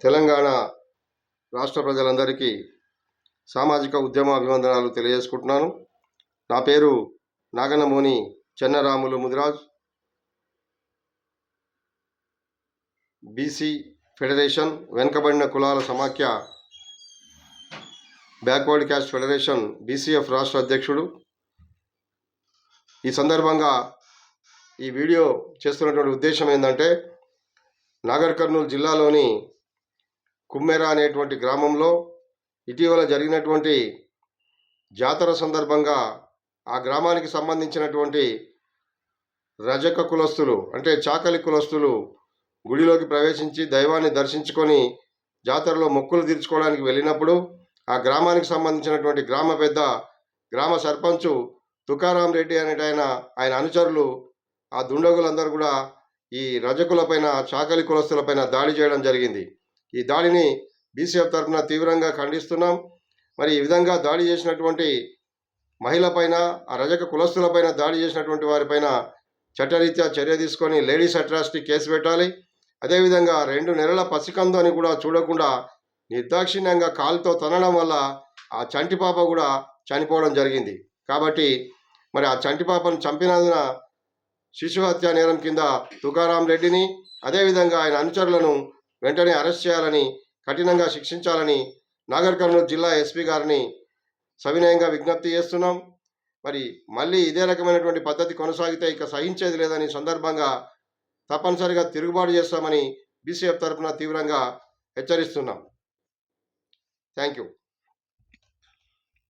తెలంగాణ రాష్ట్ర ప్రజలందరికీ సామాజిక ఉద్యమ అభివందనాలు తెలియజేసుకుంటున్నాను. నా పేరు నాగనమోని చెన్నరాములు ముదిరాజ్. బీసీ ఫెడరేషన్, వెనుకబడిన కులాల సమాఖ్య, బ్యాక్వర్డ్ క్యాస్ట్ ఫెడరేషన్ బీసీఎఫ్ రాష్ట్ర అధ్యక్షుడు. ఈ సందర్భంగా ఈ వీడియో చేస్తున్నటువంటి ఉద్దేశం ఏంటంటే, నాగర్ కర్నూలు జిల్లాలోని కుమ్మెర అనేటువంటి గ్రామంలో ఇటీవల జరిగినటువంటి జాతర సందర్భంగా ఆ గ్రామానికి సంబంధించినటువంటి రజక కులస్తులు, అంటే చాకలి కులస్తులు గుడిలోకి ప్రవేశించి దైవాన్ని దర్శించుకొని జాతరలో మొక్కులు తీర్చుకోవడానికి వెళ్ళినప్పుడు ఆ గ్రామానికి సంబంధించినటువంటి గ్రామ పెద్ద, గ్రామ సర్పంచు తుకారాం రెడ్డి ఆయన అనుచరులు, ఆ దుండగులందరూ కూడా ఈ రజకులపైన, చాకలి కులస్తులపైన దాడి చేయడం జరిగింది. ఈ దాడిని బీసీఎఫ్ తరఫున తీవ్రంగా ఖండిస్తున్నాం. మరి ఈ విధంగా దాడి చేసినటువంటి మహిళపైన, ఆ రజక కులస్తులపైన దాడి చేసినటువంటి వారిపైన చట్టరీత్యా చర్య తీసుకొని లేడీస్ అట్రాసిటీ కేసు పెట్టాలి. అదేవిధంగా 2 నెలల పసికందు అని కూడా చూడకుండా నిర్దాక్షిణ్యంగా కాలుతో తనడం వల్ల ఆ చంటి పాప కూడా చనిపోవడం జరిగింది. కాబట్టి మరి ఆ చంటి పాపను చంపినందున శిశు హత్య నేరం కింద తుకారాం రెడ్డిని, అదేవిధంగా ఆయన అనుచరులను వెంటనే అరెస్ట్ చేయాలని, కఠినంగా శిక్షించాలని నాగర్ కర్నూలు జిల్లా ఎస్పీ గారిని సవినయంగా విజ్ఞప్తి చేస్తున్నాం. మరి మళ్ళీ ఇదే రకమైనటువంటి పద్ధతి కొనసాగితే ఇక సహించేది లేదని సందర్భంగా తప్పనిసరిగా తిరుగుబాటు చేస్తామని బీసీఎఫ్ తరఫున తీవ్రంగా హెచ్చరిస్తున్నాం. Thank you.